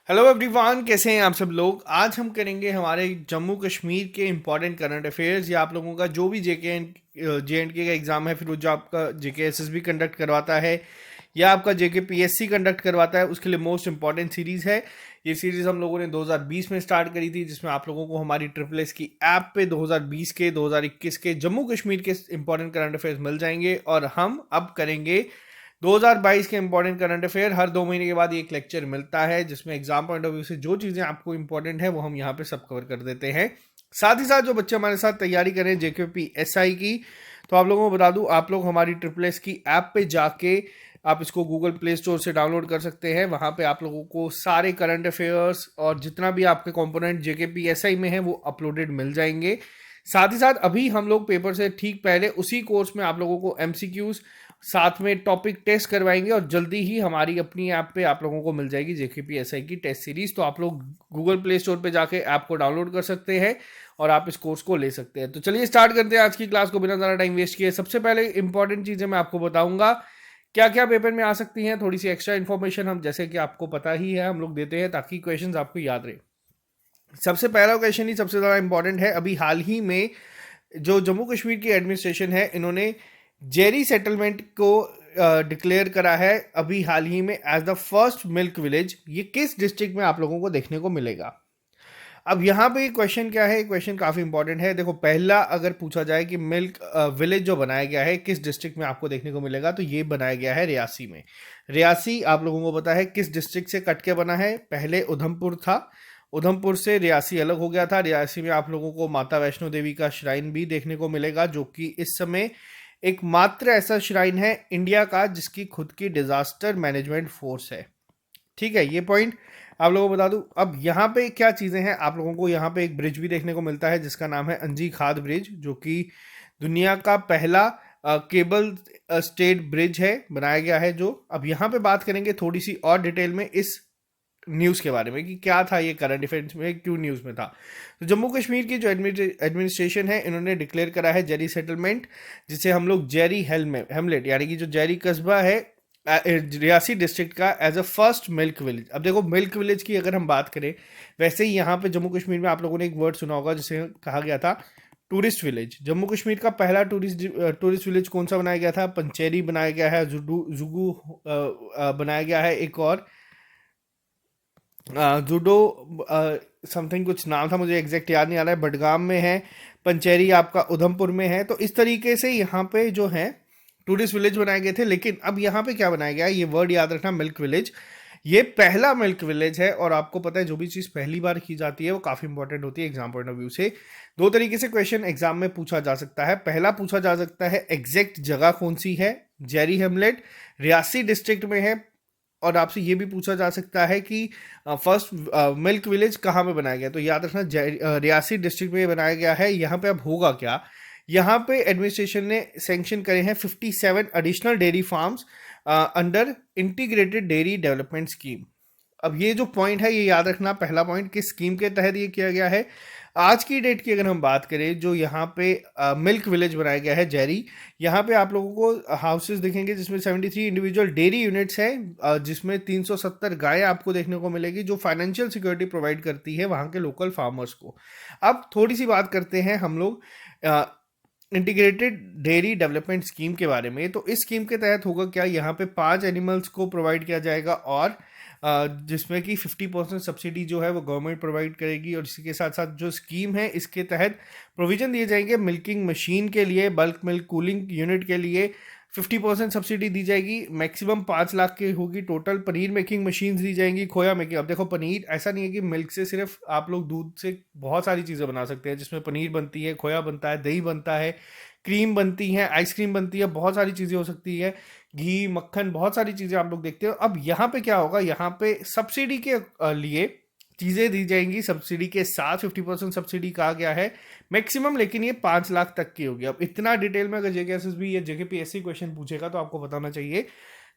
Hello everyone, कैसे हैं आप सब लोग। आज हम करेंगे हमारे जम्मू कश्मीर के इंपॉर्टेंट करंट अफेयर्स या आप लोगों का जो भी जे एंड के का एग्ज़ाम है, फिर वो जो आपका जेके एसएसबी कंडक्ट करवाता है या आपका जेके पीएससी कंडक्ट करवाता है, उसके लिए मोस्ट इंपॉर्टेंट सीरीज़ है। ये सीरीज़ हम लोगों ने 2020 में स्टार्ट करी थी, जिसमें आप लोगों को हमारी ट्रिपल एस की ऐप पे 2020 के 2021 के जम्मू कश्मीर के इंपॉर्टेंट करंट अफेयर्स मिल जाएंगे। और हम अब करेंगे 2022 के इंपॉर्टेंट करंट अफेयर। हर 2 महीने के बाद एक लेक्चर मिलता है, जिसमें एग्जाम पॉइंट ऑफ व्यू से जो चीज़ें आपको इंपॉर्टेंट है वो हम यहाँ पे सब कवर कर देते हैं। साथ ही साथ जो बच्चे हमारे साथ तैयारी करें जेकेपी एसआई की, तो आप लोगों को बता दूं, आप लोग हमारी ट्रिपल एस की ऐप पे जाके आप इसको गूगल प्ले स्टोर से डाउनलोड कर सकते हैं। वहाँ पे आप लोगों को सारे करंट अफेयर्स और जितना भी आपके कंपोनेंट जेकेपी एसआई में है वो अपलोडेड मिल जाएंगे। साथ ही साथ अभी हम लोग पेपर से ठीक पहले उसी कोर्स में आप लोगों को एमसीक्यूज साथ में टॉपिक टेस्ट करवाएंगे, और जल्दी ही हमारी अपनी ऐप पे आप लोगों को मिल जाएगी जेकेपी एसआई की टेस्ट सीरीज। तो आप लोग गूगल प्ले स्टोर पे जाके ऐप को डाउनलोड कर सकते हैं और आप इस कोर्स को ले सकते हैं। तो चलिए स्टार्ट करते हैं आज की क्लास को बिना ज़्यादा टाइम वेस्ट किए। सबसे पहले इंपॉर्टेंट चीज़ें मैं आपको बताऊंगा क्या क्या पेपर में आ सकती हैं। थोड़ी सी एक्स्ट्रा इन्फॉर्मेशन हम, जैसे कि आपको पता ही है, हम लोग देते हैं ताकि क्वेश्चन आपको याद रहे। सबसे पहला क्वेश्चन ही सबसे ज़्यादा इंपॉर्टेंट है। अभी हाल ही में जो जम्मू कश्मीर की एडमिनिस्ट्रेशन है, इन्होंने जेरी सेटलमेंट को डिक्लेयर करा है अभी हाल ही में as the first milk village. ये किस डिस्ट्रिक्ट में आप लोगों को देखने को मिलेगा। अब यहाँ पे क्वेश्चन क्या है, क्वेश्चन काफ़ी इंपॉर्टेंट है। देखो, पहला अगर पूछा जाए कि मिल्क विलेज जो बनाया गया है किस डिस्ट्रिक्ट में आपको देखने को मिलेगा, तो ये बनाया गया है रियासी में। रियासी आप लोगों को पता है किस डिस्ट्रिक्ट से कट के बना है। पहले उधमपुर था, उधमपुर से रियासी अलग हो गया था। रियासी में आप लोगों को माता वैष्णो देवी का श्राइन भी देखने को मिलेगा, जो कि इस समय एकमात्र ऐसा श्राइन है इंडिया का जिसकी खुद की डिजास्टर मैनेजमेंट फोर्स है। ठीक है, ये पॉइंट आप लोगों को बता दूं। अब यहाँ पे क्या चीज़ें हैं, आप लोगों को यहाँ पे एक ब्रिज भी देखने को मिलता है जिसका नाम है अंजी खाद ब्रिज, जो कि दुनिया का पहला केबल स्टेट ब्रिज है, बनाया गया है। जो अब यहाँ पे बात करेंगे थोड़ी सी और डिटेल में इस न्यूज़ के बारे में कि क्या था ये, करंट अफेयर्स में क्यों न्यूज़ में था। तो जम्मू कश्मीर की जो एडमिनिस्ट्रेशन है, इन्होंने डिक्लेयर करा है जेरी सेटलमेंट, जिसे हम लोग जेरी हेमलेट यानी कि जो जेरी कस्बा है रियासी डिस्ट्रिक्ट का, as a first milk village. अब देखो, मिल्क विलेज की अगर हम बात करें, वैसे ही यहाँ पे जम्मू कश्मीर में आप लोगों ने एक वर्ड सुना होगा जिसे कहा गया था टूरिस्ट विलेज। जम्मू कश्मीर का पहला टूरिस्ट विलेज कौन सा बनाया गया था? पंचेरी बनाया गया है, जुगू बनाया गया है, एक और जूडो समथिंग कुछ नाम था, मुझे एग्जैक्ट याद नहीं आ रहा है। बडगाम में है, पंचेरी आपका उधमपुर में है। तो इस तरीके से यहाँ पे जो है टूरिस्ट विलेज बनाए गए थे। लेकिन अब यहाँ पे क्या बनाया गया है, ये वर्ड याद रखना, मिल्क विलेज। ये पहला मिल्क विलेज है। और आपको पता है जो भी चीज़ पहली बार की जाती है वो काफ़ी इंपॉर्टेंट होती है एग्जाम पॉइंट ऑफ व्यू से। दो तरीके से क्वेश्चन एग्जाम में पूछा जा सकता है। पहला पूछा जा सकता है एग्जैक्ट जगह कौन सी है, जेरी हेमलेट रियासी डिस्ट्रिक्ट में है। और आपसे ये भी पूछा जा सकता है कि फर्स्ट मिल्क विलेज कहाँ पे बनाया गया। तो याद रखना रियासी डिस्ट्रिक्ट में बनाया गया है। यहाँ पे अब होगा क्या, यहाँ पे एडमिनिस्ट्रेशन ने सैंक्शन करे हैं 57 additional dairy farms under integrated dairy development scheme. अब ये जो पॉइंट है ये याद रखना, पहला पॉइंट किस स्कीम के तहत ये किया गया है। आज की डेट की अगर हम बात करें, जो यहाँ पे मिल्क विलेज बनाया गया है जेरी, यहाँ पे आप लोगों को हाउसेस दिखेंगे जिसमें 73 इंडिविजुअल डेयरी यूनिट्स हैं, जिसमें 370 गायें आपको देखने को मिलेगी, जो फाइनेंशियल सिक्योरिटी प्रोवाइड करती है वहाँ के लोकल फार्मर्स को। अब थोड़ी सी बात करते हैं हम लोग इंटीग्रेटेड डेयरी डेवलपमेंट स्कीम के बारे में। तो इस स्कीम के तहत होगा क्या, यहाँ पे 5 एनिमल्स को प्रोवाइड किया जाएगा, और जिसमें कि 50% सब्सिडी जो है वो गवर्नमेंट प्रोवाइड करेगी। और इसी के साथ साथ जो स्कीम है, इसके तहत प्रोविजन दिए जाएंगे मिल्किंग मशीन के लिए, बल्क मिल्क कूलिंग यूनिट के लिए 50% सब्सिडी दी जाएगी। मैक्सिमम 5 लाख की होगी टोटल। पनीर मेकिंग मशीन दी जाएंगी, खोया मेकिंग। अब देखो, पनीर ऐसा नहीं है कि मिल्क से सिर्फ आप लोग दूध से बहुत सारी चीज़ें बना सकते हैं, जिसमें पनीर बनती है, खोया बनता है, दही बनता है, क्रीम बनती है, आइसक्रीम बनती है, बहुत सारी चीज़ें हो सकती है, घी मक्खन, बहुत सारी चीज़ें आप लोग देखते हो। अब यहाँ पे क्या होगा, यहाँ पे सब्सिडी के लिए चीज़ें दी जाएंगी सब्सिडी के साथ। 50% सब्सिडी कहा गया है मैक्सिमम, लेकिन ये 5 लाख तक की होगी। अब इतना डिटेल में अगर जेके एसएसबी या जेके पीएससी क्वेश्चन पूछेगा तो आपको बताना चाहिए।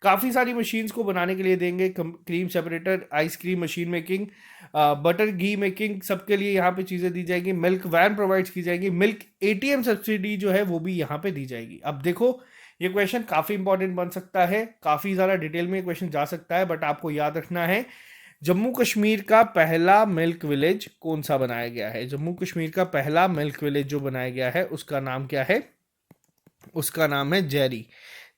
काफ़ी सारी मशीन्स को बनाने के लिए देंगे, cream separator, ice cream machine making, butter घी मेकिंग, सबके लिए यहाँ पे चीज़ें दी जाएगी। मिल्क वैन प्रोवाइड की जाएगी, मिल्क एटीएम सब्सिडी जो है वो भी यहाँ पे दी जाएगी। अब देखो, ये क्वेश्चन काफ़ी इंपॉर्टेंट बन सकता है, काफ़ी ज़्यादा डिटेल में क्वेश्चन जा सकता है, बट आपको याद रखना है जम्मू कश्मीर का पहला मिल्क विलेज कौन सा बनाया गया है? जम्मू कश्मीर का पहला मिल्क विलेज जो बनाया गया है उसका नाम क्या है? उसका नाम है जेरी।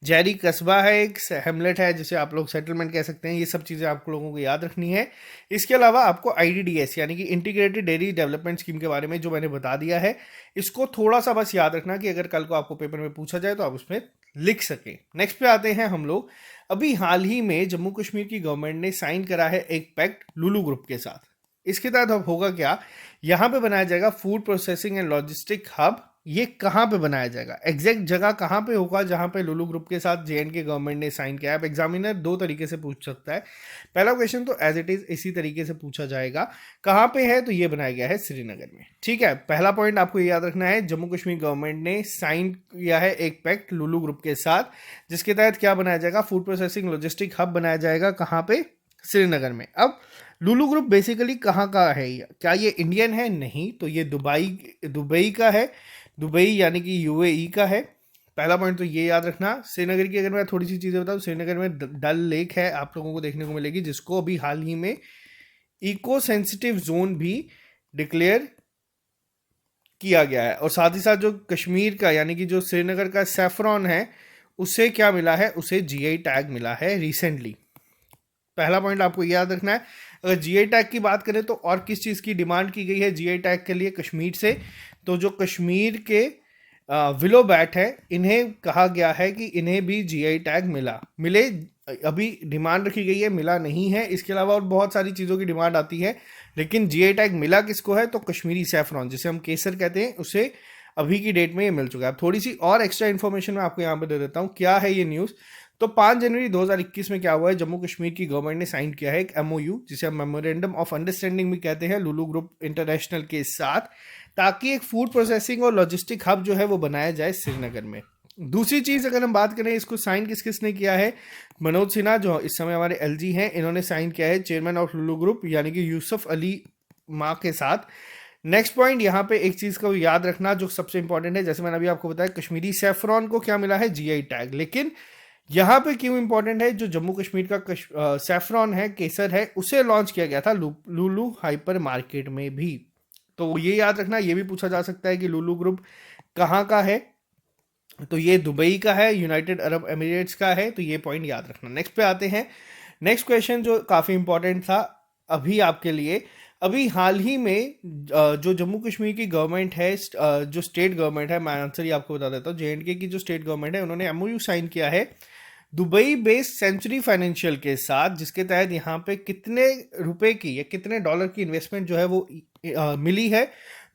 जेरी कस्बा है, एक हेमलेट है जिसे आप लोग सेटलमेंट कह सकते हैं। ये सब चीज़ें आप लोगों को याद रखनी है। इसके अलावा आपको आईडीडीएस यानी कि इंटीग्रेटेड डेयरी डेवलपमेंट स्कीम के बारे में जो मैंने बता दिया है, इसको थोड़ा सा बस याद रखना कि अगर कल को आपको पेपर में पूछा जाए तो आप उसमें लिख सकें। नेक्स्ट पे आते हैं हम लोग। अभी हाल ही में जम्मू कश्मीर की गवर्नमेंट ने साइन करा है एक पैक्ट लुलू ग्रुप के साथ। इसके तहत अब होगा क्या, यहाँ पे बनाया जाएगा food processing and logistic hub. ये कहाँ पे बनाया जाएगा, एग्जैक्ट जगह कहाँ पे होगा जहाँ पे लुलू ग्रुप के साथ जेएंडके गवर्नमेंट ने साइन किया है? अब एग्जामिनर दो तरीके से पूछ सकता है। पहला क्वेश्चन तो एज इट इज इसी तरीके से पूछा जाएगा, कहाँ पे है, तो ये बनाया गया है श्रीनगर में। ठीक है, पहला पॉइंट आपको याद रखना है, जम्मू कश्मीर गवर्नमेंट ने साइन किया है एक पैक्ट लुलू ग्रुप के साथ, जिसके तहत क्या बनाया जाएगा, फूड प्रोसेसिंग लॉजिस्टिक हब बनाया जाएगा। कहाँ पे? श्रीनगर में। अब लुलू ग्रुप बेसिकली कहाँ का है? क्या ये इंडियन है? नहीं, तो ये दुबई का है। दुबई यानी कि यूएई का है। पहला पॉइंट तो ये याद रखना। श्रीनगर की अगर मैं थोड़ी सी चीज़ें बताऊँ, श्रीनगर में डल लेक है, आप लोगों को देखने को मिलेगी, जिसको अभी हाल ही में इको सेंसिटिव जोन भी डिक्लेयर किया गया है। और साथ ही साथ जो कश्मीर का यानी कि जो श्रीनगर का सैफरॉन है, उसे क्या मिला है, उसे जीआई टैग मिला है रिसेंटली। पहला पॉइंट आपको याद रखना है। अगर जीआई टैग की बात करें तो और किस चीज़ की डिमांड की गई है जीआई टैग के लिए कश्मीर से, तो जो कश्मीर के विलो बैट है, इन्हें कहा गया है कि इन्हें भी जीआई टैग मिले। अभी डिमांड रखी गई है, मिला नहीं है। इसके अलावा और बहुत सारी चीज़ों की डिमांड आती है, लेकिन जीआई टैग मिला किसको है, तो कश्मीरी सैफरॉन जिसे हम केसर कहते हैं, उसे अभी की डेट में ये मिल चुका है। अब थोड़ी सी और एक्स्ट्रा इन्फॉर्मेशन मैं आपको यहाँ पर दे देता हूँ। क्या है ये न्यूज़, तो 5 जनवरी 2021 में क्या हुआ है, जम्मू कश्मीर की गवर्नमेंट ने साइन किया है एक एमओयू, जिसे हम मेमोरेंडम ऑफ अंडरस्टैंडिंग भी कहते हैं, लुलू ग्रुप इंटरनेशनल के साथ, ताकि एक फूड प्रोसेसिंग और लॉजिस्टिक हब जो है वो बनाया जाए श्रीनगर में। दूसरी चीज़ अगर हम बात करें, इसको साइन किस किसने किया है, मनोज सिन्हा जो इस समय हमारे एलजी हैं, इन्होंने साइन किया है चेयरमैन ऑफ लुलू ग्रुप यानी कि यूसुफ अली माँ के साथ। नेक्स्ट पॉइंट यहाँ पे एक चीज़ को याद रखना जो सबसे इंपॉर्टेंट है, जैसे मैंने अभी आपको बताया, कश्मीरी सैफरॉन को क्या मिला है, जीआई टैग। लेकिन यहाँ पे क्यों इंपॉर्टेंट है, जो जम्मू कश्मीर का सैफरॉन है, केसर है, उसे लॉन्च किया गया था लुलू हाइपर मार्केट में भी। तो ये याद रखना, ये भी पूछा जा सकता है कि लुलू ग्रुप कहाँ का है, तो ये दुबई का है, यूनाइटेड अरब एमिरेट्स का है, तो ये पॉइंट याद रखना। नेक्स्ट पे आते हैं। नेक्स्ट क्वेश्चन जो काफ़ी इंपॉर्टेंट था अभी आपके लिए, अभी हाल ही में जो जम्मू कश्मीर की गवर्नमेंट है, जो स्टेट गवर्नमेंट है, मैं आंसर ही आपको बता देता हूँ, जेएंडके की जो स्टेट गवर्नमेंट है, उन्होंने एमओयू साइन किया है दुबई बेस्ड सेंचुरी फाइनेंशियल के साथ, जिसके तहत यहाँ पे कितने रुपए की या कितने डॉलर की इन्वेस्टमेंट जो है वो मिली है।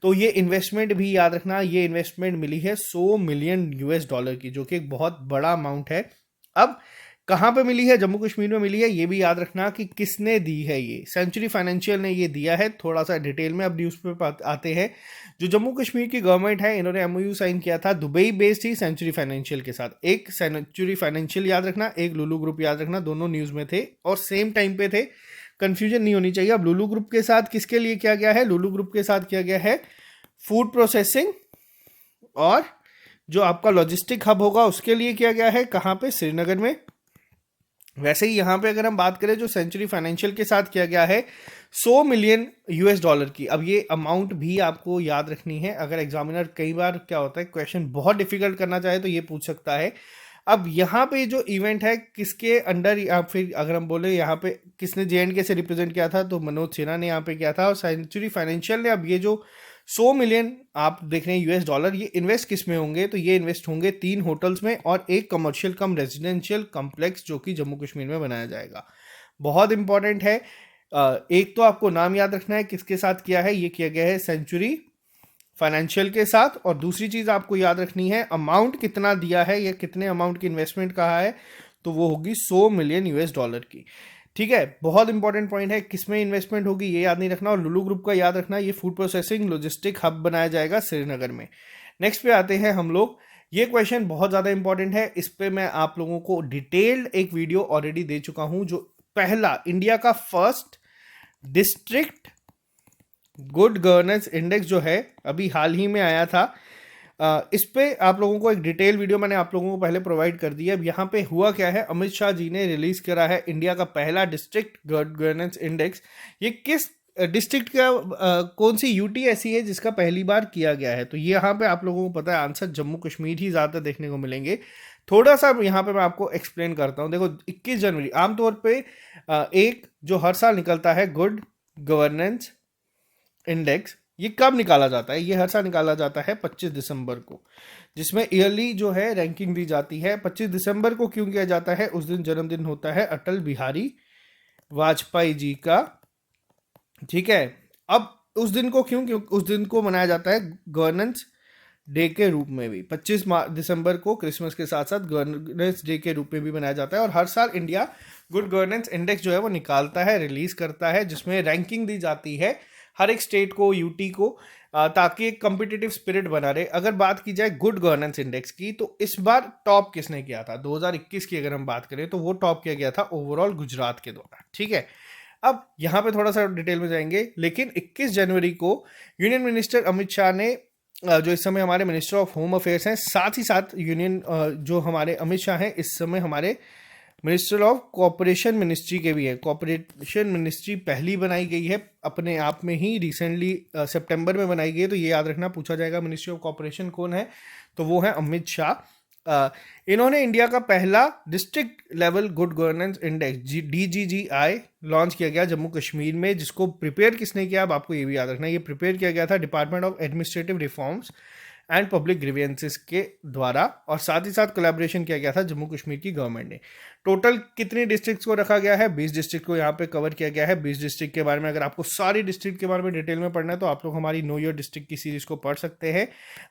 तो ये इन्वेस्टमेंट भी याद रखना, ये इन्वेस्टमेंट मिली है 100 मिलियन यूएस डॉलर की, जो कि एक बहुत बड़ा अमाउंट है। अब कहाँ पे मिली है, जम्मू कश्मीर में मिली है, ये भी याद रखना कि किसने दी है। ये सेंचुरी फाइनेंशियल ने ये दिया है। थोड़ा सा डिटेल में अब न्यूज़ पे आते हैं। जो जम्मू कश्मीर की गवर्नमेंट है, इन्होंने एमओयू साइन किया था दुबई बेस्ड ही सेंचुरी फाइनेंशियल के साथ। एक सेंचुरी फाइनेंशियल याद रखना, एक लुलू ग्रुप याद रखना, दोनों न्यूज़ में थे और सेम टाइम पे थे, कंफ्यूजन नहीं होनी चाहिए। अब लुलू ग्रुप के साथ किसके लिए किया गया है, लुलू ग्रुप के साथ किया गया है फूड प्रोसेसिंग और जो आपका लॉजिस्टिक हब होगा उसके लिए किया गया है। कहाँ पे, श्रीनगर में। वैसे ही यहाँ पे अगर हम बात करें, जो सेंचुरी फाइनेंशियल के साथ किया गया है 100 मिलियन यूएस डॉलर की। अब ये अमाउंट भी आपको याद रखनी है, अगर एग्जामिनर कई बार क्या होता है क्वेश्चन बहुत डिफिकल्ट करना चाहे तो ये पूछ सकता है। अब यहाँ पे जो इवेंट है किसके अंडर, या फिर अगर हम बोले यहाँ पे किसने जेएंडके से रिप्रेजेंट किया था, तो मनोज सिन्हा ने यहाँ पे किया था। और सेंचुरी फाइनेंशियल ने अब ये जो 100 मिलियन आप देख रहे हैं यूएस डॉलर, ये इन्वेस्ट किस में होंगे, तो ये इन्वेस्ट होंगे 3 होटल्स में और एक कमर्शियल कम रेजिडेंशियल कॉम्प्लेक्स जो कि जम्मू कश्मीर में बनाया जाएगा। बहुत इंपॉर्टेंट है। एक तो आपको नाम याद रखना है किसके साथ किया है, ये किया गया है सेंचुरी फाइनेंशियल के साथ। और दूसरी चीज़ आपको याद रखनी है, अमाउंट कितना दिया है या कितने अमाउंट की इन्वेस्टमेंट कहा है, तो वो होगी 100 मिलियन यूएस डॉलर की। ठीक है, बहुत इंपॉर्टेंट पॉइंट है, किसमें इन्वेस्टमेंट होगी ये याद नहीं रखना। और लुलू ग्रुप का याद रखना, ये फूड प्रोसेसिंग लॉजिस्टिक हब बनाया जाएगा श्रीनगर में। नेक्स्ट पे आते हैं हम लोग। ये क्वेश्चन बहुत ज़्यादा इंपॉर्टेंट है, इस पे मैं आप लोगों को डिटेल्ड एक वीडियो ऑलरेडी दे चुका हूं। जो पहला इंडिया का first district good governance index जो है अभी हाल ही में आया था, इस पे आप लोगों को एक डिटेल वीडियो मैंने आप लोगों को पहले प्रोवाइड कर दी है। अब यहाँ पे हुआ क्या है, अमित शाह जी ने रिलीज करा है इंडिया का पहला डिस्ट्रिक्ट गवर्नेंस इंडेक्स। ये किस डिस्ट्रिक्ट का कौन सी यूटी ऐसी है जिसका पहली बार किया गया है? तो ये यहाँ पे आप लोगों को पता है आंसर जम्मू कश्मीर ही ज़्यादा देखने को मिलेंगे। थोड़ा सा यहाँ पे मैं आपको एक्सप्लेन करता हूँ। देखो 21 जनवरी आमतौर पे एक जो हर साल निकलता है गुड गवर्नेंस इंडेक्स, ये कब निकाला जाता है? ये हर साल निकाला जाता है 25 दिसंबर को, जिसमें ईयरली जो है रैंकिंग दी जाती है। 25 दिसंबर को क्यों किया जाता है? उस दिन जन्मदिन होता है अटल बिहारी वाजपेयी जी का, ठीक है। अब उस दिन को क्यों उस दिन को मनाया जाता है गवर्नेंस डे के रूप में भी। 25 दिसंबर को क्रिसमस के साथ साथ गवर्नेंस डे के रूप में भी मनाया जाता है। और हर साल इंडिया गुड गवर्नेंस इंडेक्स जो है वो निकालता है, रिलीज करता है, जिसमें रैंकिंग दी जाती है हर एक स्टेट को, यूटी को, ताकि एक कम्पिटिटिव स्पिरिट बना रहे। अगर बात की जाए गुड गवर्नेंस इंडेक्स की, तो इस बार टॉप किसने किया था? 2021 की अगर हम बात करें तो वो टॉप किया गया था ओवरऑल गुजरात के द्वारा, ठीक है। अब यहाँ पे थोड़ा सा डिटेल में जाएंगे, लेकिन 21 जनवरी को यूनियन मिनिस्टर अमित शाह ने, जो इस समय हमारे मिनिस्टर ऑफ होम अफेयर्स हैं, साथ ही साथ यूनियन जो हमारे अमित शाह हैं इस समय हमारे मिनिस्टर ऑफ कॉपरेशन मिनिस्ट्री के भी है। कॉपरेशन मिनिस्ट्री पहली बनाई गई है अपने आप में ही, रिसेंटली सितंबर में बनाई गई है। तो ये याद रखना, पूछा जाएगा मिनिस्ट्री ऑफ कॉपरेशन कौन है, तो वो है अमित शाह। इन्होंने इंडिया का पहला district level good governance index DGGI launch किया गया जम्मू कश्मीर में, जिसको प्रिपेयर किसने किया? अब आपको ये भी याद रखना, ये प्रिपेयर किया गया था department of administrative reforms and public grievances के द्वारा, और साथ ही साथ कोलैबोरेशन किया गया था जम्मू कश्मीर की गवर्नमेंट ने। टोटल कितनी डिस्ट्रिक्ट्स को रखा गया है? 20 डिस्ट्रिक्ट को यहाँ पे कवर किया गया है। 20 डिस्ट्रिक्ट के बारे में अगर आपको सारी डिस्ट्रिक्ट के बारे में डिटेल में पढ़ना है तो आप लोग हमारी नो योर डिस्ट्रिक्ट की सीरीज को पढ़ सकते हैं।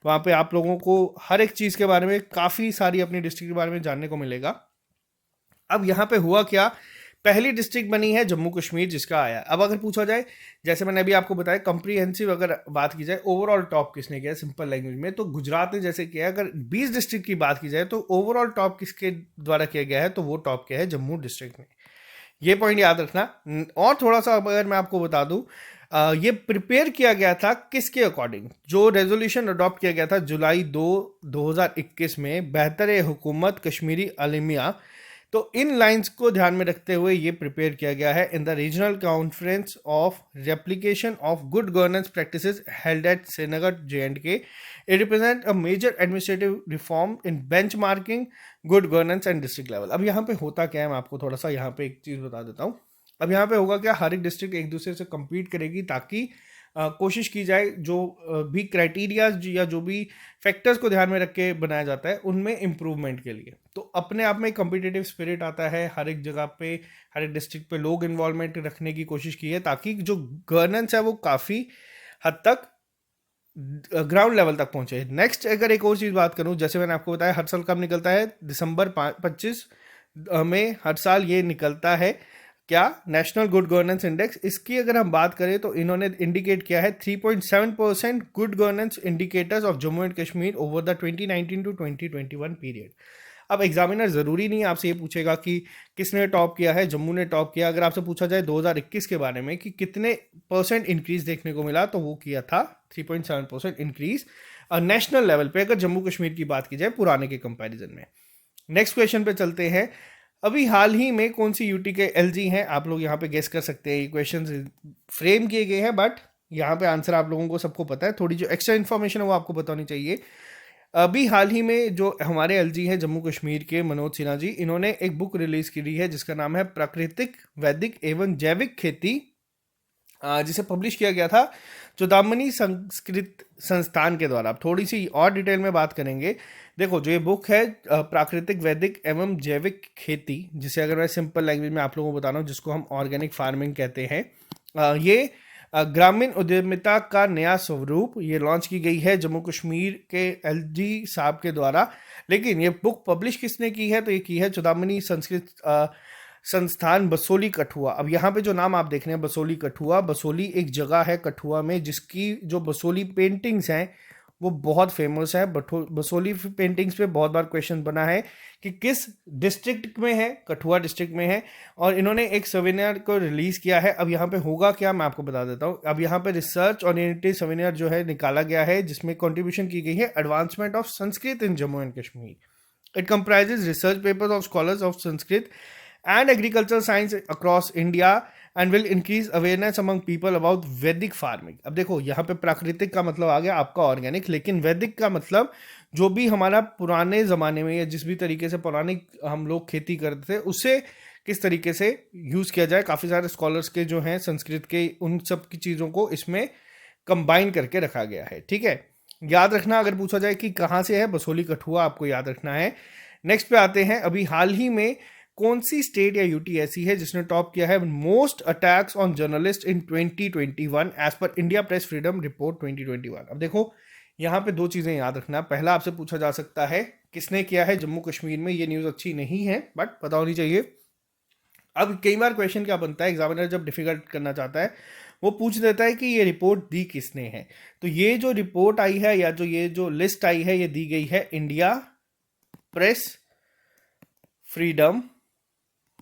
वहाँ पे आप लोगों को हर एक चीज़ के बारे में, काफ़ी सारी अपनी डिस्ट्रिक्ट के बारे में जानने को मिलेगा। अब यहाँ पे हुआ क्या, पहली डिस्ट्रिक्ट बनी है जम्मू कश्मीर जिसका आया। अब अगर पूछा जाए, जैसे मैंने अभी आपको बताया, कंप्रीहेंसिव अगर बात की जाए ओवरऑल टॉप किसने किया सिंपल लैंग्वेज में, तो गुजरात ने जैसे किया। अगर 20 डिस्ट्रिक्ट की बात की जाए तो ओवरऑल टॉप किसके द्वारा किया गया है, तो वो टॉप किया है जम्मू डिस्ट्रिक्ट ने। ये पॉइंट याद रखना। और थोड़ा सा अगर मैं आपको बता दूं, ये प्रिपेयर किया गया था किसके अकॉर्डिंग? जो रेजोल्यूशन अडॉप्ट किया गया था जुलाई 2021 में, बेहतर हुकूमत कश्मीरी अलमिया, तो इन लाइंस को ध्यान में रखते हुए ये प्रिपेयर किया गया है in the regional conference of replication of good governance practices held at Srinagar JNK। It represent a major administrative reform in benchmarking good governance and district level. अब यहाँ पे होता क्या है, मैं आपको थोड़ा सा यहाँ पे एक चीज़ बता देता हूँ। अब यहाँ पे होगा क्या, हर एक डिस्ट्रिक्ट एक दूसरे से compete करेगी, ताकि कोशिश की जाए जो भी क्राइटेरियाज या जो भी फैक्टर्स को ध्यान में रख के बनाया जाता है उनमें इम्प्रूवमेंट के लिए। तो अपने आप में कम्पिटिटिव स्पिरिट आता है, हर एक जगह पे, हर एक डिस्ट्रिक्ट पे लोग इन्वॉल्वमेंट रखने की कोशिश की है, ताकि जो गवर्नेंस है वो काफ़ी हद तक ग्राउंड लेवल तक पहुंचे। नेक्स्ट अगर एक और चीज़ बात करूं, जैसे मैंने आपको बताया हर साल कब निकलता है, दिसंबर 25 में हर साल ये निकलता है क्या, नेशनल गुड गवर्नेंस इंडेक्स। इसकी अगर हम बात करें तो इन्होंने इंडिकेट किया है 3.7% good governance indicators of Jammu and Kashmir over the 2019 to 2021 period. अब एग्जामिनर ज़रूरी नहीं आपसे ये पूछेगा कि किसने टॉप किया है, जम्मू ने टॉप किया। अगर आपसे पूछा जाए 2021 के बारे में कि कितने % इंक्रीज देखने को मिला, तो वो किया था 3.7% इंक्रीज नेशनल लेवल पे, अगर जम्मू कश्मीर की बात की जाए पुराने के कंपैरिजन में। नेक्स्ट क्वेश्चन पे चलते हैं। अभी हाल ही में कौन सी यूटी के LG हैं, आप लोग यहाँ पे गेस कर सकते हैं। ये क्वेश्चन फ्रेम किए गए हैं, बट यहाँ पे आंसर आप लोगों को सबको पता है। थोड़ी जो एक्स्ट्रा इन्फॉर्मेशन है वो आपको बतानी चाहिए। अभी हाल ही में जो हमारे LG हैं जम्मू कश्मीर के, मनोज सिन्हा जी, इन्होंने एक बुक रिलीज की है जिसका नाम है प्राकृतिक, वैदिक एवं जैविक खेती, जिसे पब्लिश किया गया था चौदामनी संस्कृत संस्थान के द्वारा। अब थोड़ी सी और डिटेल में बात करेंगे। देखो जो ये बुक है प्राकृतिक, वैदिक एवं जैविक खेती, जिसे अगर मैं सिंपल लैंग्वेज में आप लोगों को बता रहा हूँ, जिसको हम ऑर्गेनिक फार्मिंग कहते हैं, ये ग्रामीण उद्यमिता का नया स्वरूप, ये लॉन्च की गई है जम्मू कश्मीर के LG साहब के द्वारा। लेकिन ये बुक पब्लिश किसने की है, तो ये की है चौदामनी संस्कृत संस्थान बसोली कठुआ। अब यहाँ पे जो नाम आप देख रहे हैं बसोली कठुआ, बसोली एक जगह है कठुआ में, जिसकी जो बसोली पेंटिंग्स हैं वो बहुत फेमस है। बसोली पेंटिंग्स पे बहुत बार क्वेश्चन बना है कि किस डिस्ट्रिक्ट में है, कठुआ डिस्ट्रिक्ट में है। और इन्होंने एक सवेनियर को रिलीज किया है। अब यहाँ पे होगा क्या, मैं आपको बता देता हूँ। अब यहाँ पे रिसर्च ओरिएंटेड सवेनियर जो है निकाला गया है, जिसमें कंट्रीब्यूशन की गई है advancement of Sanskrit in Jammu and Kashmir. It comprises research papers of scholars of Sanskrit and agricultural science across India and will increase awareness among people about Vedic farming। अब देखो यहाँ पे प्राकृतिक का मतलब आ गया आपका ऑर्गेनिक, लेकिन वैदिक का मतलब जो भी हमारा पुराने ज़माने में या जिस भी तरीके से पौराणिक हम लोग खेती करते थे उसे किस तरीके से यूज़ किया जाए। काफ़ी सारे स्कॉलर्स के जो हैं संस्कृत के, उन सब की चीज़ों को इसमें कंबाइन करके रखा गया है। ठीक है, याद रखना अगर पूछा जाए कि कहाँ से है, बसोली कठुआ आपको याद रखना है। नेक्स्ट पे आते हैं, अभी हाल ही में कौन सी स्टेट या यूटी ऐसी है जिसने टॉप किया है most attacks on journalist in 2021 as per India press freedom report 2021। अब देखो यहाँ पे दो चीज़ें याद रखना। पहला आपसे पूछा जा सकता है किसने किया है जम्मू कश्मीर में। ये न्यूज़ अच्छी नहीं है बट पता होनी चाहिए। अब कई बार क्वेश्चन क्या बनता है, एग्जामिनर जब डिफिकल्ट करना चाहता है वो पूछ देता है कि ये रिपोर्ट दी किसने है। तो ये जो रिपोर्ट आई है या जो ये जो लिस्ट आई है ये दी गई है इंडिया प्रेस फ्रीडम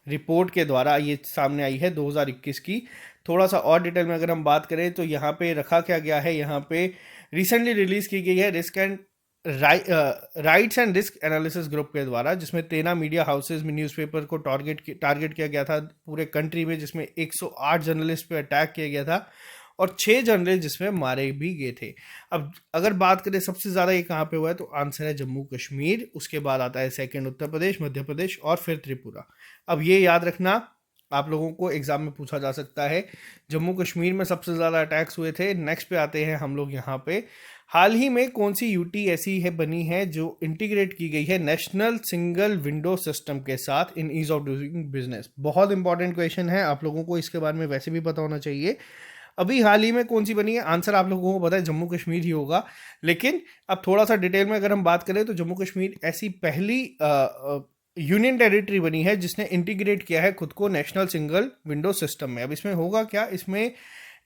रिपोर्ट के द्वारा। ये सामने आई है 2021 की। थोड़ा सा और डिटेल में अगर हम बात करें तो यहाँ पे रखा क्या गया है, यहाँ पे रिसेंटली रिलीज की गई है risk and rights and risk analysis group के द्वारा, जिसमें 13 मीडिया हाउसेज में न्यूज़पेपर को टारगेट किया गया था पूरे कंट्री में, जिसमें 108 जर्नलिस्ट पे अटैक किया गया था और 6 जर्नलिस्ट जिसमें मारे भी गए थे। अब अगर बात करें सबसे ज़्यादा ये कहाँ पे हुआ है तो आंसर है जम्मू कश्मीर, उसके बाद आता है सेकंड उत्तर प्रदेश, मध्य प्रदेश और फिर त्रिपुरा। अब ये याद रखना, आप लोगों को एग्जाम में पूछा जा सकता है। जम्मू कश्मीर में सबसे ज़्यादा अटैक्स हुए थे। नेक्स्ट पे आते हैं हम लोग यहाँ पे, हाल ही में कौन सी यूटी ऐसी है बनी है जो इंटीग्रेट की गई है नेशनल सिंगल विंडो सिस्टम के साथ in ease of doing business. बहुत इंपॉर्टेंट क्वेश्चन है, आप लोगों को इसके बारे में वैसे भी पता होना चाहिए। अभी हाल ही में कौन सी बनी है, आंसर आप लोगों को पता है जम्मू कश्मीर ही होगा। लेकिन अब थोड़ा सा डिटेल में अगर हम बात करें तो जम्मू कश्मीर ऐसी पहली यूनियन टेरिटरी बनी है जिसने इंटीग्रेट किया है खुद को नेशनल सिंगल विंडो सिस्टम में। अब इसमें होगा क्या, इसमें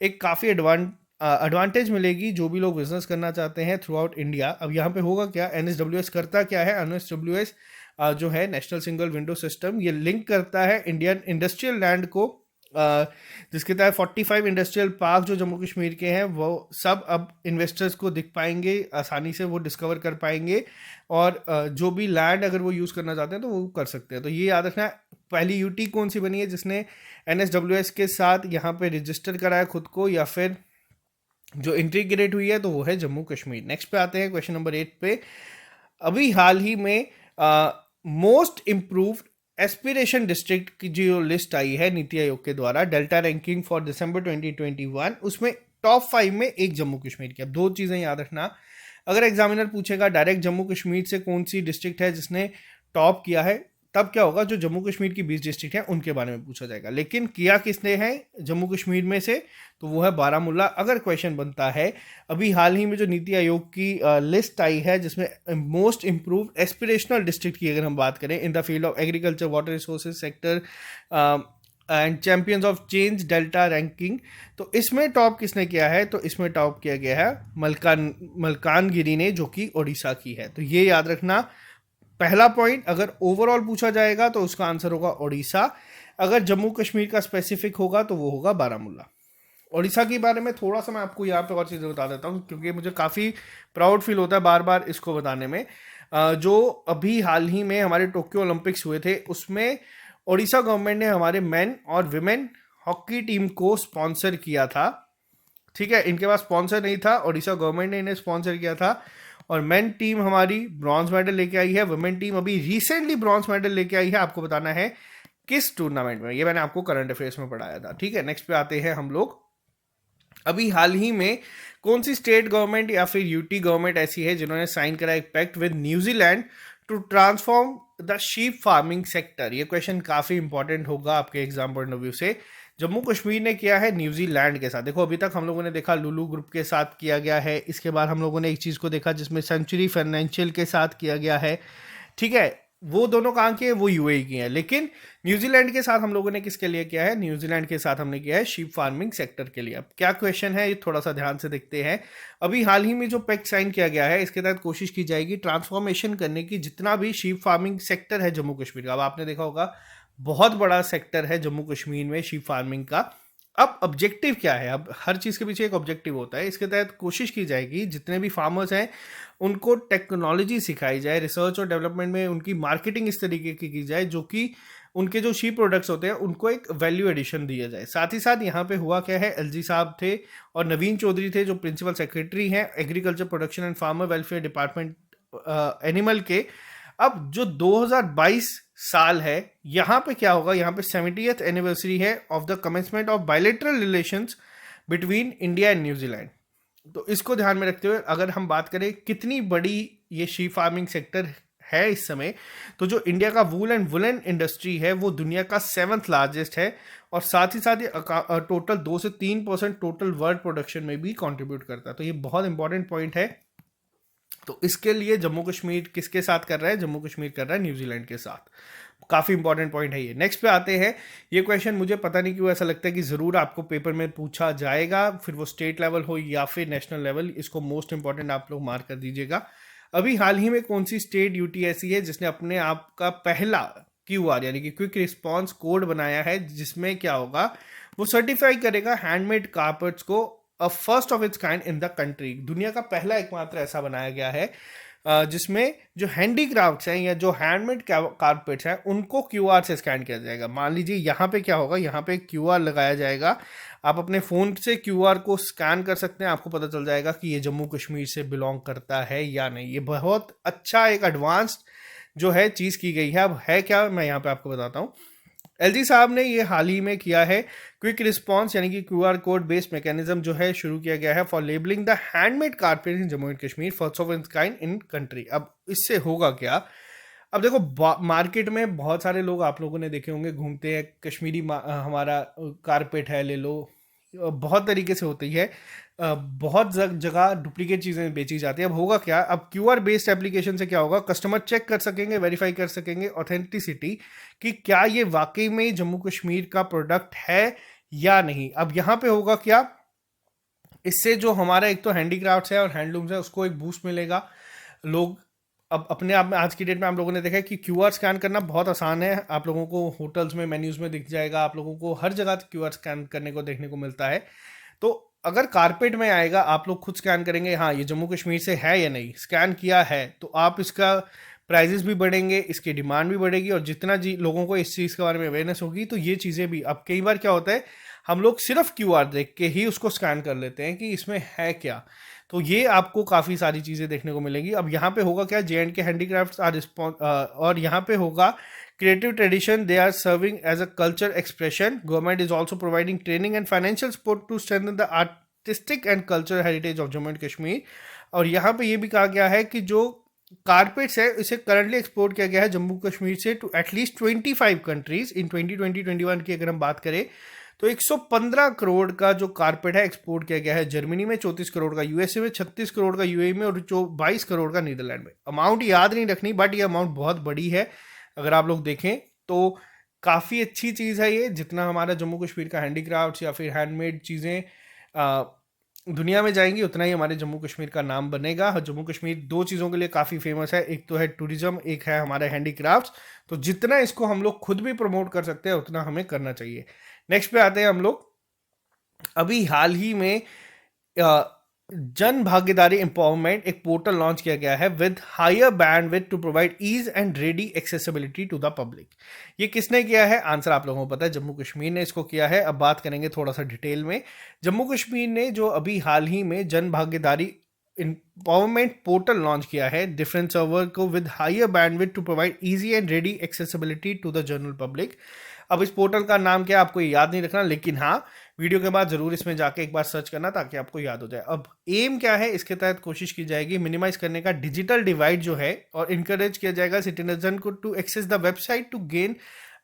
एक काफ़ी एडवांटेज मिलेगी जो भी लोग बिजनेस करना चाहते हैं थ्रू आउट इंडिया। अब यहाँ पे होगा क्या, NSWS करता क्या है, NSWS जो है नेशनल सिंगल विंडो सिस्टम, ये लिंक करता है इंडियन इंडस्ट्रियल लैंड को, जिसके तहत 45 इंडस्ट्रियल पार्क जो जम्मू कश्मीर के हैं वो सब अब इन्वेस्टर्स को दिख पाएंगे, आसानी से वो डिस्कवर कर पाएंगे और जो भी लैंड अगर वो यूज़ करना चाहते हैं तो वो कर सकते हैं। तो ये याद रखना, पहली यूटी कौन सी बनी है जिसने NSWS के साथ यहाँ पे रजिस्टर कराया खुद को या फिर जो इंटीग्रेट हुई है, तो वो है जम्मू कश्मीर। नेक्स्ट पे आते हैं क्वेश्चन नंबर 8 पे। अभी हाल ही में मोस्ट इम्प्रूव्ड एस्पिरेशन डिस्ट्रिक्ट की जो लिस्ट आई है नीति आयोग के द्वारा, डेल्टा रैंकिंग फॉर दिसंबर 2021, उसमें टॉप 5 में एक जम्मू कश्मीर की। अब दो चीज़ें याद रखना, अगर एग्जामिनर पूछेगा डायरेक्ट जम्मू कश्मीर से कौन सी डिस्ट्रिक्ट है जिसने टॉप किया है, तब क्या होगा, जो जम्मू कश्मीर की 20 डिस्ट्रिक्ट हैं उनके बारे में पूछा जाएगा। लेकिन किया किसने है जम्मू कश्मीर में से, तो वो है बारामूला। अगर क्वेश्चन बनता है अभी हाल ही में जो नीति आयोग की लिस्ट आई है जिसमें मोस्ट इम्प्रूव्ड एस्पिरेशनल डिस्ट्रिक्ट की अगर हम बात करें in the field of agriculture, water resources sector and champions of change delta ranking, तो इसमें टॉप किसने किया है, तो इसमें टॉप किया गया है मलकानगिरी ने, जो कि ओडिशा की है। तो ये याद रखना, पहला पॉइंट अगर ओवरऑल पूछा जाएगा तो उसका आंसर होगा ओडिशा, अगर जम्मू कश्मीर का स्पेसिफिक होगा तो वो होगा बारामूला। ओडिशा के बारे में थोड़ा सा मैं आपको यहाँ पे और चीज़ें बता देता हूँ क्योंकि मुझे काफ़ी प्राउड फील होता है बार बार इसको बताने में। जो अभी हाल ही में हमारे टोक्यो ओलंपिक्स हुए थे उसमें ओडिशा गवर्नमेंट ने हमारे मेन और विमेन हॉकी टीम को स्पॉन्सर किया था। ठीक है, इनके पास स्पॉन्सर नहीं था, ओडिशा गवर्नमेंट ने इन्हें स्पॉन्सर किया था और मेन टीम हमारी ब्रॉन्ज मेडल लेके आई है, वुमेन टीम अभी रिसेंटली ब्रॉन्ज मेडल लेके आई है। आपको बताना है किस टूर्नामेंट में, ये मैंने आपको करंट अफेयर्स में पढ़ाया था। ठीक है, नेक्स्ट पे आते हैं हम लोग, अभी हाल ही में कौन सी स्टेट गवर्नमेंट या फिर यूटी गवर्नमेंट ऐसी है जिन्होंने साइन करा एक pact with New Zealand to transform the sheep farming sector. ये क्वेश्चन काफ़ी इंपॉर्टेंट होगा आपके एग्जाम पॉइंट ऑफ व्यू से। जम्मू कश्मीर ने किया है न्यूजीलैंड के साथ। देखो अभी तक हम लोगों ने देखा लुलू ग्रुप के साथ किया गया है, इसके बाद हम लोगों ने एक चीज़ को देखा जिसमें सेंचुरी फाइनेंशियल के साथ किया गया है। ठीक है, वो दोनों कहाँ की है, वो यूएई की है। लेकिन न्यूजीलैंड के साथ हम लोगों ने किसके लिए किया है, न्यूजीलैंड के साथ हमने किया है शीप फार्मिंग सेक्टर के लिए। अब क्या क्वेश्चन है, ये थोड़ा सा ध्यान से देखते हैं। अभी हाल ही में जो पैक्ट साइन किया गया है, इसके तहत कोशिश की जाएगी ट्रांसफॉर्मेशन करने की जितना भी शीप फार्मिंग सेक्टर है जम्मू कश्मीर का। अब आपने देखा होगा बहुत बड़ा सेक्टर है जम्मू कश्मीर में शीप फार्मिंग का। अब ऑब्जेक्टिव क्या है, अब हर चीज़ के पीछे एक ऑब्जेक्टिव होता है। इसके तहत कोशिश की जाएगी जितने भी फार्मर्स हैं उनको टेक्नोलॉजी सिखाई जाए, रिसर्च और डेवलपमेंट में उनकी मार्केटिंग इस तरीके की जाए जो कि उनके जो शीप प्रोडक्ट्स होते हैं उनको एक वैल्यू एडिशन दिया जाए। साथ ही साथ यहाँ पे हुआ क्या है, एलजी साहब थे और नवीन चौधरी थे जो प्रिंसिपल सेक्रेटरी हैं agriculture production and farmer welfare department animal के। अब जो 2022 साल है, यहाँ पे क्या होगा, यहाँ पे 70th एनिवर्सरी है of the commencement of bilateral relations between India and New Zealand. तो इसको ध्यान में रखते हुए अगर हम बात करें कितनी बड़ी ये शीप फार्मिंग सेक्टर है इस समय, तो जो इंडिया का वूल एंड वुलन इंडस्ट्री है वो दुनिया का 7th लार्जेस्ट है। और साथ ही साथ ये टोटल 2 से 3% टोटल वर्ल्ड प्रोडक्शन में भी कंट्रीब्यूट करता है। तो ये बहुत इंपॉर्टेंट पॉइंट है। तो इसके लिए जम्मू कश्मीर किसके साथ कर रहा है, जम्मू कश्मीर कर रहा है न्यूजीलैंड के साथ। काफ़ी इंपॉर्टेंट पॉइंट है ये। नेक्स्ट पे आते हैं। ये क्वेश्चन मुझे पता नहीं क्यों ऐसा लगता है कि ज़रूर आपको पेपर में पूछा जाएगा, फिर वो स्टेट लेवल हो या फिर नेशनल लेवल। इसको मोस्ट इंपॉर्टेंट आप लोग मार्क कर दीजिएगा। अभी हाल ही में कौन सी स्टेट यूटी ऐसी है जिसने अपने आप का पहला क्यूआर यानी कि क्विक रिस्पॉन्स कोड बनाया है, जिसमें क्या होगा, वो सर्टिफाई करेगा हैंडमेड कारपेट्स को first of its kind in the country. दुनिया का पहला एकमात्र ऐसा बनाया गया है जिसमें जो हैंडीक्राफ्ट्स हैं या जो हैंडमेड कारपेट्स हैं उनको क्यूआर से स्कैन किया जाएगा। मान लीजिए यहाँ पे क्या होगा, यहाँ पे क्यूआर लगाया जाएगा। आप अपने फ़ोन से क्यूआर को स्कैन कर सकते हैं, आपको पता चल जाएगा कि ये जम्मू कश्मीर से बिलोंग करता है या नहीं। ये बहुत अच्छा एक एडवांस्ड जो है चीज़ की गई है। अब है क्या, मैं यहाँ पे आपको बताता हूँ। एलजी साहब ने ये हाल ही में किया है क्विक रिस्पांस यानी कि क्यूआर कोड बेस्ड मैकेनिज्म जो है शुरू किया गया है for labelling the handmade carpet in Jammu and Kashmir first of its kind in country. अब इससे होगा क्या, अब देखो मार्केट में बहुत सारे लोग आप लोगों ने देखे होंगे घूमते हैं, कश्मीरी हमारा कारपेट है ले लो, बहुत तरीके से होती है। बहुत जगह डुप्लीकेट चीज़ें बेची जाती है। अब होगा क्या, अब क्यूआर बेस्ड एप्लीकेशन से क्या होगा, कस्टमर चेक कर सकेंगे, वेरीफाई कर सकेंगे ऑथेंटिसिटी कि क्या ये वाकई में जम्मू कश्मीर का प्रोडक्ट है या नहीं। अब यहाँ पे होगा क्या, इससे जो हमारा एक तो हैंडीक्राफ्ट्स है और हैंडलूम्स है उसको एक बूस्ट मिलेगा। लोग अब अपने आप में आज की डेट में आप लोगों ने देखा है कि क्यूआर स्कैन करना बहुत आसान है। आप लोगों को होटल्स में मेन्यूज में दिख जाएगा, आप लोगों को हर जगह क्यूआर स्कैन करने को देखने को मिलता है। तो अगर कारपेट में आएगा, आप लोग खुद स्कैन करेंगे, हाँ ये जम्मू कश्मीर से है या नहीं, स्कैन किया है, तो आप इसका प्राइजेस भी बढ़ेंगे, इसकी डिमांड भी बढ़ेगी और जितना जी लोगों को इस चीज़ के बारे में अवेयरनेस होगी तो ये चीज़ें भी। अब कई बार क्या होता है, हम लोग सिर्फ क्यूआर देख के ही उसको स्कैन कर लेते हैं कि इसमें है क्या। तो ये आपको काफ़ी सारी चीज़ें देखने को मिलेंगी। अब यहाँ पे होगा क्या, जे.एंड.के हैंडीक्राफ्ट्स आर और यहाँ पे होगा creative tradition, they are serving as a culture expression. Government is also providing training and financial support to strengthen the artistic and cultural heritage of Jammu and Kashmir. और यहाँ पे ये भी कहा गया है कि जो कारपेट्स है इसे करंटली एक्सपोर्ट किया गया है जम्मू कश्मीर से टू एटलीस्ट 25 कंट्रीज इन 2020-21 की अगर हम बात करें तो 115 करोड़ का जो कारपेट है एक्सपोर्ट किया गया है जर्मनी में, 34 करोड़ का यूएसए में, 36 करोड़ का यूएई में और 22 करोड़ का नीदरलैंड में। अमाउंट याद नहीं रखनी, बट ये अमाउंट बहुत बड़ी है अगर आप लोग देखें तो। काफ़ी अच्छी चीज़ है ये। जितना हमारा जम्मू कश्मीर का हैंडीक्राफ्ट्स या फिर हैंडमेड चीज़ें दुनिया में जाएंगी उतना ही हमारे जम्मू कश्मीर का नाम बनेगा। जम्मू कश्मीर दो चीज़ों के लिए काफ़ी फेमस है, एक तो है टूरिज्म, एक है हमारे हैंडीक्राफ्ट्स। तो जितना इसको हम लोग खुद भी प्रमोट कर सकते हैं उतना हमें करना चाहिए। नेक्स्ट पे आते हैं हम लोग। अभी हाल ही में जन भागीदारी एम्पावरमेंट एक पोर्टल लॉन्च किया गया है with higher bandwidth to provide ease and ready accessibility to the public. ये किसने किया है, आंसर आप लोगों को पता है, जम्मू कश्मीर ने इसको किया है। अब बात करेंगे थोड़ा सा डिटेल में। जम्मू कश्मीर ने जो अभी हाल ही में जन भागीदारी एम्पावरमेंट पोर्टल लॉन्च किया है डिफरेंट सर्वर को with higher bandwidth to provide easy and ready accessibility to the general public. अब इस पोर्टल का नाम क्या है आपको याद नहीं रखना, लेकिन हाँ वीडियो के बाद जरूर इसमें जाके एक बार सर्च करना ताकि आपको याद हो जाए। अब एम क्या है, इसके तहत कोशिश की जाएगी मिनिमाइज करने का डिजिटल डिवाइड जो है और इनकरेज किया जाएगा सिटीजन को to access the website to gain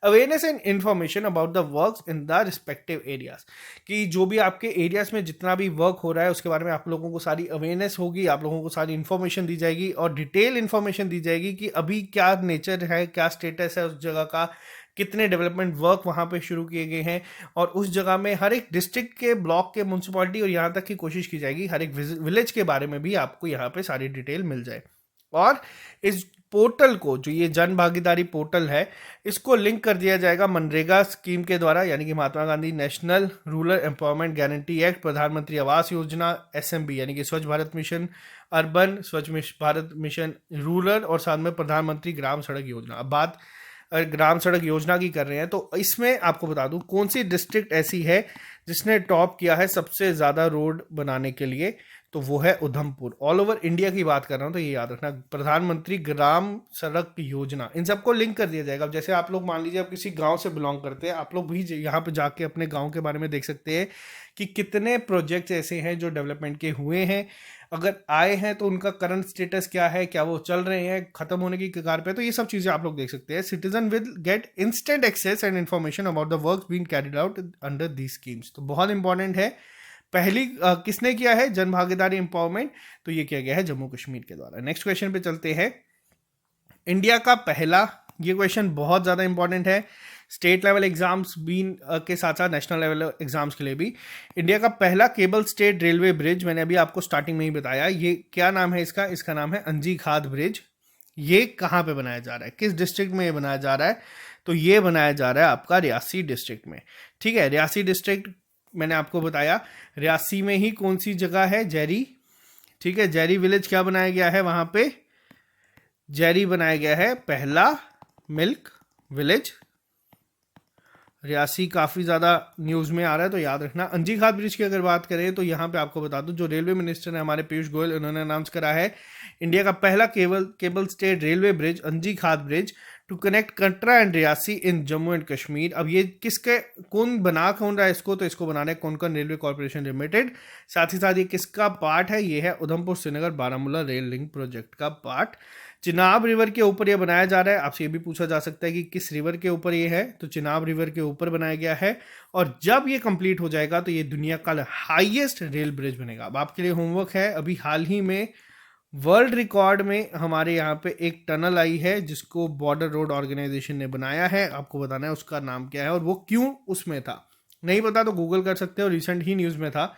awareness and information about the works in the respective areas, कि जो भी आपके एरियाज में जितना भी वर्क हो रहा है उसके बारे में आप लोगों को सारी अवेयरनेस होगी, आप लोगों को सारी इन्फॉर्मेशन दी जाएगी और डिटेल इन्फॉर्मेशन दी जाएगी कि अभी क्या नेचर है, क्या स्टेटस है उस जगह का, कितने डेवलपमेंट वर्क वहाँ पे शुरू किए गए हैं, और उस जगह में हर एक डिस्ट्रिक्ट के, ब्लॉक के, म्यूनसिपैलिटी और यहाँ तक की कोशिश की जाएगी हर एक विलेज के बारे में भी आपको यहाँ पे सारी डिटेल मिल जाए। और इस पोर्टल को, जो ये जन भागीदारी पोर्टल है, इसको लिंक कर दिया जाएगा मनरेगा स्कीम के द्वारा, यानी कि Mahatma Gandhi national rural empowerment guarantee act, प्रधानमंत्री आवास योजना एसएमबी यानी कि Swachh Bharat mission urban, Bharat mission rural, और साथ में प्रधानमंत्री ग्राम सड़क योजना। अब बात ग्राम सड़क योजना की कर रहे हैं तो इसमें आपको बता दूं कौन सी डिस्ट्रिक्ट ऐसी है जिसने टॉप किया है सबसे ज़्यादा रोड बनाने के लिए, तो वो है उधमपुर। ऑल ओवर इंडिया की बात कर रहा हूँ तो ये याद रखना, प्रधानमंत्री ग्राम सड़क योजना, इन सबको लिंक कर दिया जाएगा। अब जैसे आप लोग मान लीजिए आप किसी गांव से बिलोंग करते हैं, आप लोग भी यहाँ पे जाके अपने गांव के बारे में देख सकते हैं कि कितने प्रोजेक्ट्स ऐसे हैं जो डेवलपमेंट के हुए हैं, अगर आए हैं तो उनका करंट स्टेटस क्या है, क्या वो चल रहे हैं, खत्म होने की कगार पे, तो ये सब चीज़ें आप लोग देख सकते हैं। Citizen will get instant access and information about the work being carried out under these schemes, तो बहुत इंपॉर्टेंट है। पहली किसने किया है जन भागीदारी एम्पावरमेंट, तो ये किया गया है जम्मू कश्मीर के द्वारा। नेक्स्ट क्वेश्चन पे चलते हैं। इंडिया का पहला, ये क्वेश्चन बहुत ज़्यादा इंपॉर्टेंट है स्टेट लेवल एग्जाम्स भी के साथ साथ नेशनल लेवल एग्जाम्स के लिए भी। इंडिया का पहला केबल स्टेट रेलवे ब्रिज, मैंने अभी आपको स्टार्टिंग में ही बताया, ये क्या नाम है इसका, इसका नाम है अंजी खाद ब्रिज। ये कहाँ पे बनाया जा रहा है, किस डिस्ट्रिक्ट में ये बनाया जा रहा है, तो ये बनाया जा रहा है आपका रियासी डिस्ट्रिक्ट में। ठीक है, रियासी डिस्ट्रिक्ट मैंने आपको बताया, रियासी में ही कौन सी जगह है, जैरी। ठीक है, जैरी विलेज क्या बनाया गया है वहां पे, जैरी बनाया गया है पहला मिल्क विलेज। रियासी काफ़ी ज़्यादा न्यूज़ में आ रहा है तो याद रखना। अंजी खाद ब्रिज की अगर बात करें तो यहाँ पे आपको बता दूं, जो रेलवे मिनिस्टर है हमारे पीयूष गोयल, उन्होंने अनाउंस करा है इंडिया का पहला cable stayed railway bridge Anji Khad bridge to connect Katra and Reasi in Jammu and Kashmir. अब ये किसके, कौन रहा है इसको, तो इसको बनाना है कोंकण रेलवे कॉर्पोरेशन लिमिटेड। साथ ही साथ ये किसका पार्ट है, ये है Udhampur Srinagar Baramulla rail link project का पार्ट। चिनाब रिवर के ऊपर ये बनाया जा रहा है। आपसे ये भी पूछा जा सकता है कि किस रिवर के ऊपर ये है, तो चिनाब रिवर के ऊपर बनाया गया है। और जब ये कंप्लीट हो जाएगा तो ये दुनिया का हाईएस्ट रेल ब्रिज बनेगा। अब आपके लिए होमवर्क है, अभी हाल ही में वर्ल्ड रिकॉर्ड में हमारे यहाँ पे एक टनल आई है जिसको बॉर्डर रोड ऑर्गेनाइजेशन ने बनाया है। आपको बताना है उसका नाम क्या है और वो क्यों उसमें था, नहीं पता तो गूगल कर सकते हो, रिसेंट ही न्यूज़ में था।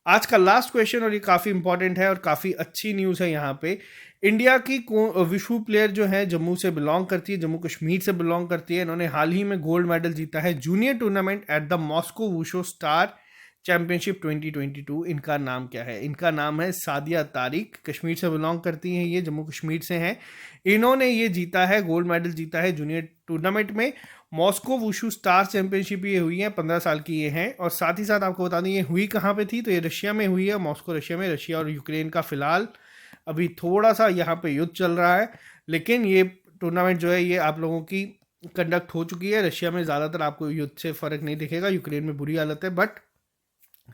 आज का लास्ट क्वेश्चन, और ये काफ़ी इंपॉर्टेंट है और काफ़ी अच्छी न्यूज़ है यहाँ पे। इंडिया की विशु प्लेयर जो है जम्मू से बिलोंग करती है, जम्मू कश्मीर से बिलोंग करती है। इन्होंने हाल ही में गोल्ड मेडल जीता है junior tournament at the Moscow wushu star championship 2022। इनका नाम क्या है, इनका नाम है सादिया तारिक। कश्मीर से बिलोंग करती हैं ये, जम्मू कश्मीर से हैं। इन्होंने ये जीता है, गोल्ड मेडल जीता है जूनियर टूर्नामेंट में। मॉस्को वुशु स्टार चैंपियनशिप ये हुई है, 15 साल की ये हैं। और साथ ही साथ आपको बता दें ये हुई कहाँ पे थी, तो ये रशिया में हुई है, मॉस्को रशिया में। रशिया और यूक्रेन का फिलहाल अभी थोड़ा सा यहाँ पे युद्ध चल रहा है, लेकिन ये टूर्नामेंट जो है ये आप लोगों की कंडक्ट हो चुकी है। रशिया में ज़्यादातर आपको युद्ध से फ़र्क नहीं दिखेगा, यूक्रेन में बुरी हालत है। बट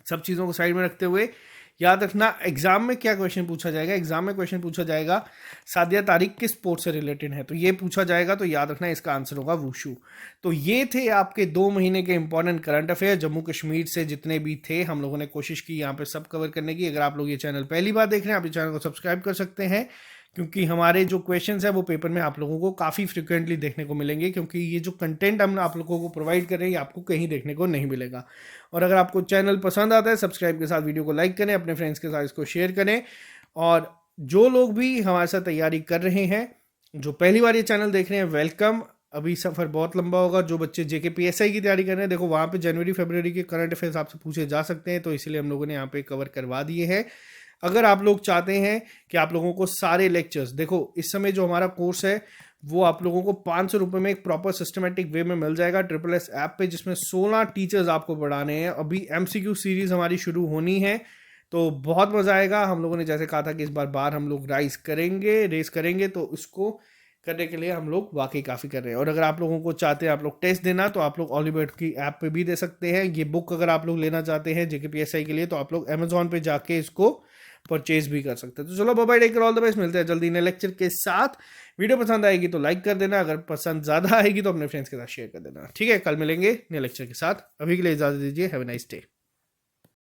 सब चीज़ों को साइड में रखते हुए याद रखना एग्जाम में क्या क्वेश्चन पूछा जाएगा। एग्जाम में क्वेश्चन पूछा जाएगा सादिया तारिक किस स्पोर्ट से रिलेटेड है, तो ये पूछा जाएगा, तो याद रखना इसका आंसर होगा वुशु। तो ये थे आपके 2 महीने के important current affair Jammu Kashmir से जितने भी थे। हम लोगों ने कोशिश की यहाँ पे सब कवर करने की। अगर आप लोग ये चैनल पहली बार देख रहे हैं, आप इस चैनल को सब्सक्राइब कर सकते हैं, क्योंकि हमारे जो क्वेश्चंस हैं वो पेपर में आप लोगों को काफ़ी फ्रिक्वेंटली देखने को मिलेंगे, क्योंकि ये जो कंटेंट हम आप लोगों को प्रोवाइड कर रहे हैं ये आपको कहीं देखने को नहीं मिलेगा। और अगर आपको चैनल पसंद आता है, सब्सक्राइब के साथ वीडियो को लाइक करें, अपने फ्रेंड्स के साथ इसको शेयर करें। और जो लोग भी हमारे साथ तैयारी कर रहे हैं, जो पहली बार ये चैनल देख रहे हैं, वेलकम। अभी सफ़र बहुत लंबा होगा। जो बच्चे जेके पीएसआई की तैयारी कर रहे हैं, देखो वहाँ पे जनवरी फरवरी के करंट अफेयर्स आपसे पूछे जा सकते हैं, तो इसलिए हम लोगों ने यहाँ पे कवर करवा दिए हैं। अगर आप लोग चाहते हैं कि आप लोगों को सारे लेक्चर्स, देखो इस समय जो हमारा कोर्स है वो आप लोगों को 500 रुपये में एक प्रॉपर सिस्टमेटिक वे में मिल जाएगा SSS ऐप पे, जिसमें 16 टीचर्स आपको पढ़ाने हैं। अभी MCQ सीरीज़ हमारी शुरू होनी है, तो बहुत मज़ा आएगा। हम लोगों ने जैसे कहा था कि इस बार हम लोग रेस करेंगे, तो इसको करने के लिए हम लोग वाकई काफ़ी कर रहे हैं। और अगर आप लोगों को चाहते हैं आप लोग टेस्ट देना, तो आप लोग ऑलिवर्ट की ऐप पे भी दे सकते हैं। ये बुक अगर आप लोग लेना चाहते हैं जेके पीएसआई के लिए, तो आप लोग अमेजोन पे जाके इसको परचेज भी कर सकते हैं। तो चलो bye, take care, all the best, मिलते हैं जल्दी नए लेक्चर के साथ। वीडियो पसंद आएगी तो लाइक कर देना, अगर पसंद ज़्यादा आएगी तो अपने फ्रेंड्स के साथ शेयर कर देना। ठीक है, कल मिलेंगे नए लेक्चर के साथ। अभी के लिए इजाज़त दीजिए। Have a nice day.